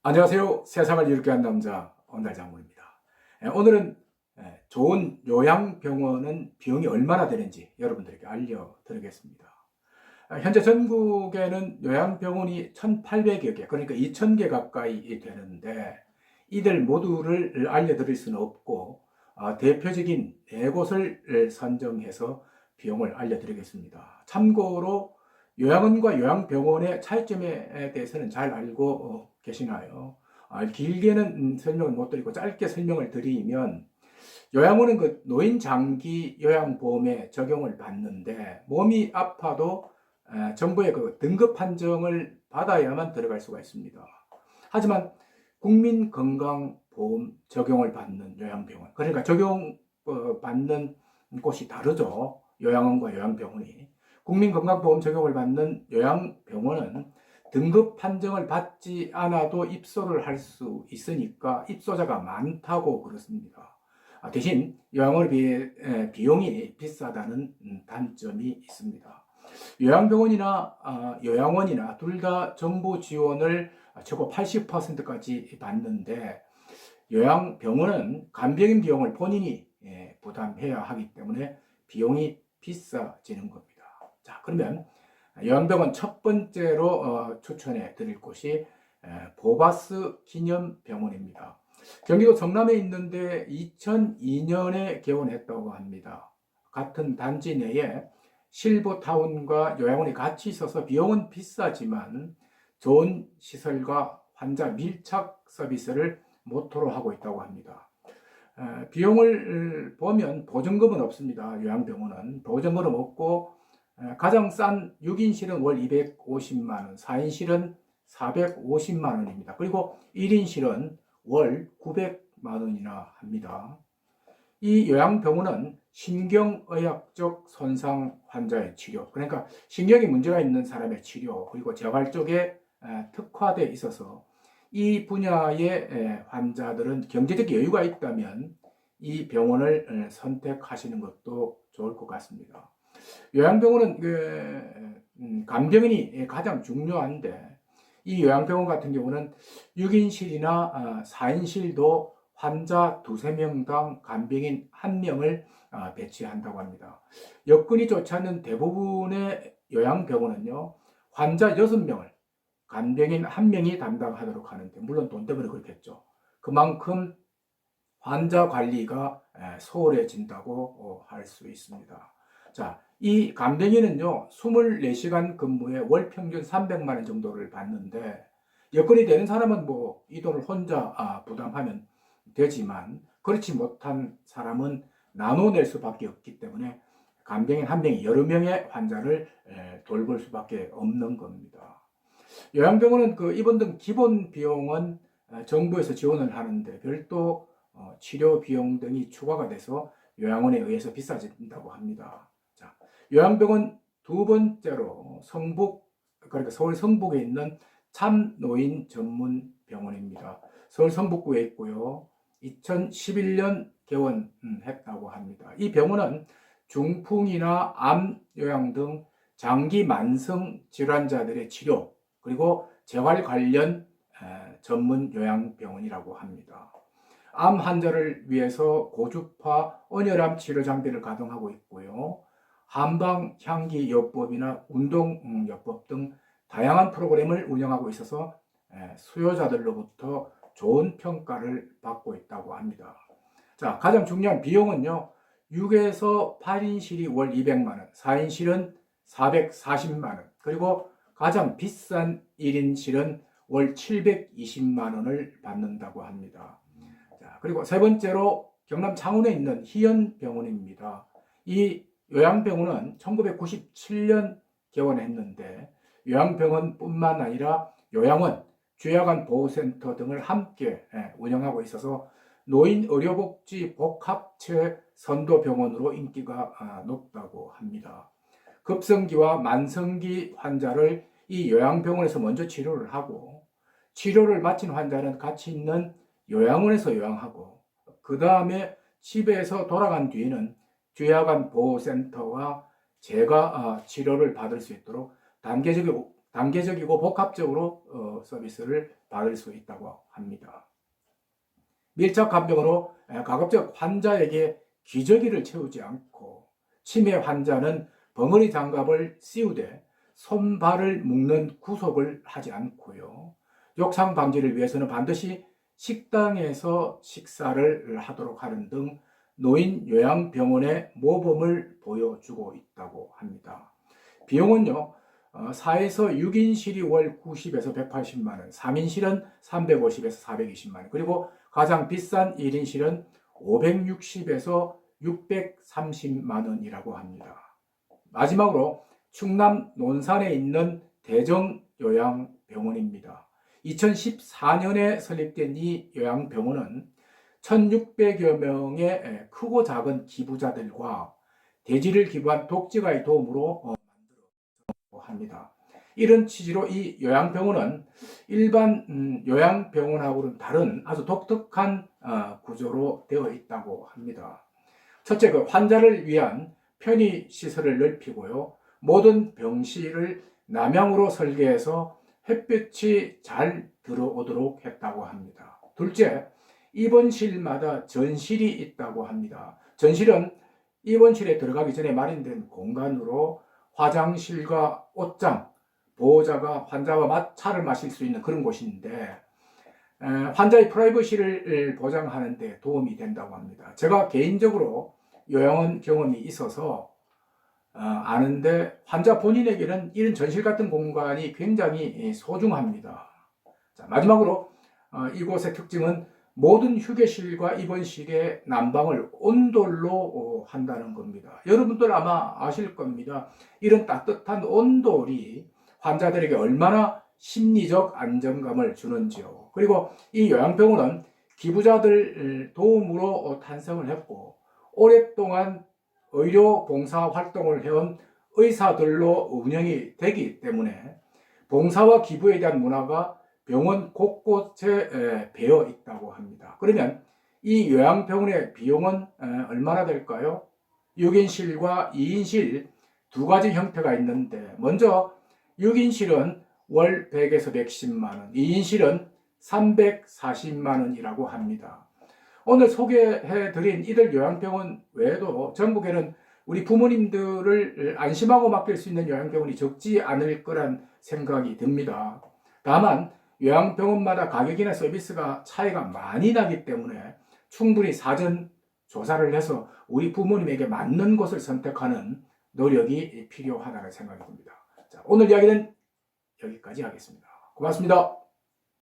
안녕하세요. 세상을 이롭게 한 남자 원달장군입니다. 오늘은 좋은 요양병원은 비용이 얼마나 되는지 여러분들에게 알려드리겠습니다. 현재 전국에는 요양병원이 1,800여 개, 그러니까 2,000개 가까이 되는데 이들 모두를 알려드릴 수는 없고 대표적인 4곳을 선정해서 비용을 알려드리겠습니다. 참고로 요양원과 요양병원의 차이점에 대해서는 잘 알고 계시나요? 길게는 설명을 못 드리고 짧게 설명을 드리면 요양원은 그 노인 장기 요양보험에 적용을 받는데 몸이 아파도 정부의 그 등급 판정을 받아야만 들어갈 수가 있습니다. 하지만 국민건강보험 적용을 받는 요양병원, 그러니까 적용 받는 곳이 다르죠. 요양원과 요양병원이. 국민건강보험 적용을 받는 요양병원은 등급 판정을 받지 않아도 입소를 할 수 있으니까 입소자가 많다고 그렇습니다. 대신 요양원에 비해 비용이 비싸다는 단점이 있습니다. 요양병원이나 요양원이나 둘 다 정부 지원을 최고 80%까지 받는데 요양병원은 간병인 비용을 본인이 부담해야 하기 때문에 비용이 비싸지는 겁니다. 자, 그러면 요양병원 첫 번째로 추천해 드릴 곳이 보바스 기념병원입니다. 경기도 성남에 있는데 2002년에 개원했다고 합니다. 같은 단지 내에 실버타운과 요양원이 같이 있어서 비용은 비싸지만 좋은 시설과 환자 밀착 서비스를 모토로 하고 있다고 합니다. 비용을 보면 보증금은 없습니다. 요양병원은 보증금은 없고 가장 싼 6인실은 월 250만 원, 4인실은 450만 원입니다. 그리고 1인실은 월 900만 원이나 합니다. 이 요양병원은 신경의학적 손상 환자의 치료, 그러니까 신경이 문제가 있는 사람의 치료, 그리고 재활 쪽에 특화되어 있어서 이 분야의 환자들은 경제적 여유가 있다면 이 병원을 선택하시는 것도 좋을 것 같습니다. 요양병원은 간병인이 가장 중요한데 이 요양병원 같은 경우는 6인실이나 4인실도 환자 2~3명당 간병인 1명을 배치한다고 합니다. 여건이 좋지 않은 대부분의 요양병원은요, 환자 6명을 간병인 1명이 담당하도록 하는데, 물론 돈 때문에 그렇겠죠. 그만큼 환자 관리가 소홀해진다고 할 수 있습니다. 자, 이 간병인은요, 24시간 근무에 월 평균 300만 원 정도를 받는데, 여건이 되는 사람은 뭐 이 돈을 혼자 부담하면 되지만, 그렇지 못한 사람은 나눠낼 수밖에 없기 때문에 간병인 1명이 여러 명의 환자를 돌볼 수밖에 없는 겁니다. 요양병원은 그 입원 등 기본 비용은 정부에서 지원을 하는데 별도 치료 비용 등이 추가가 돼서 요양원에 의해서 비싸진다고 합니다. 자, 요양병원 두 번째로 그러니까 서울 성북에 있는 참노인 전문 병원입니다. 서울 성북구에 있고요. 2011년 개원했다고 합니다. 이 병원은 중풍이나 암 요양 등 장기 만성 질환자들의 치료, 그리고 재활 관련 전문 요양병원이라고 합니다. 암 환자를 위해서 고주파 온열암 치료 장비를 가동하고 있고요. 한방 향기 요법이나 운동 요법 등 다양한 프로그램을 운영하고 있어서 수요자들로부터 좋은 평가를 받고 있다고 합니다. 자, 가장 중요한 비용은요, 6에서 8인실이 월 200만 원, 4인실은 440만 원, 그리고 가장 비싼 1인실은 월 720만 원을 받는다고 합니다. 자, 그리고 세 번째로 경남 창원에 있는 희연병원입니다. 이 요양병원은 1997년 개원했는데 요양병원뿐만 아니라 요양원, 죄악안 보호센터 등을 함께 운영하고 있어서 노인 의료복지 복합체 선도병원으로 인기가 높다고 합니다. 급성기와 만성기 환자를 이 요양병원에서 먼저 치료를 하고, 치료를 마친 환자는 같이 있는 요양원에서 요양하고, 그 다음에 집에서 돌아간 뒤에는 죄악안 보호센터와 재가 치료를 받을 수 있도록 단계적이고 복합적으로 서비스를 받을 수 있다고 합니다. 밀착 간병으로 가급적 환자에게 기저귀를 채우지 않고 치매 환자는 벙어리 장갑을 씌우되 손발을 묶는 구속을 하지 않고요. 욕상 방지를 위해서는 반드시 식당에서 식사를 하도록 하는 등 노인 요양병원의 모범을 보여주고 있다고 합니다. 비용은요, 4에서 6인실이 월 90에서 180만 원, 3인실은 350에서 420만 원, 그리고 가장 비싼 1인실은 560에서 630만 원이라고 합니다. 마지막으로 충남 논산에 있는 대정요양병원입니다. 2014년에 설립된 이 요양병원은 1600여 명의 크고 작은 기부자들과 대지를 기부한 독지가의 도움으로 만들었다고 합니다. 이런 취지로 이 요양병원은 일반 요양병원하고는 다른 아주 독특한 구조로 되어 있다고 합니다. 첫째, 환자를 위한 편의시설을 넓히고요. 모든 병실을 남향으로 설계해서 햇볕이 잘 들어오도록 했다고 합니다. 둘째, 입원실마다 전실이 있다고 합니다. 전실은 입원실에 들어가기 전에 마련된 공간으로 화장실과 옷장, 보호자가 환자와 차를 마실 수 있는 그런 곳인데 환자의 프라이버시를 보장하는 데 도움이 된다고 합니다. 제가 개인적으로 요양원 경험이 있어서 아는데 환자 본인에게는 이런 전실 같은 공간이 굉장히 소중합니다. 자, 마지막으로 이곳의 특징은 모든 휴게실과 입원실의 난방을 온돌로 한다는 겁니다. 여러분들 아마 아실 겁니다. 이런 따뜻한 온돌이 환자들에게 얼마나 심리적 안정감을 주는지요. 그리고 이 요양병원은 기부자들 도움으로 탄생을 했고 오랫동안 의료 봉사 활동을 해온 의사들로 운영이 되기 때문에 봉사와 기부에 대한 문화가 병원 곳곳에 배어 있다고 합니다. 그러면 이 요양병원의 비용은 얼마나 될까요? 6인실과 2인실 두 가지 형태가 있는데 먼저 6인실은 월 100에서 110만 원, 2인실은 340만 원이라고 합니다. 오늘 소개해드린 이들 요양병원 외에도 전국에는 우리 부모님들을 안심하고 맡길 수 있는 요양병원이 적지 않을 거란 생각이 듭니다. 다만 요양병원마다 가격이나 서비스가 차이가 많이 나기 때문에 충분히 사전 조사를 해서 우리 부모님에게 맞는 곳을 선택하는 노력이 필요하다는 생각이 듭니다. 자, 오늘 이야기는 여기까지 하겠습니다. 고맙습니다.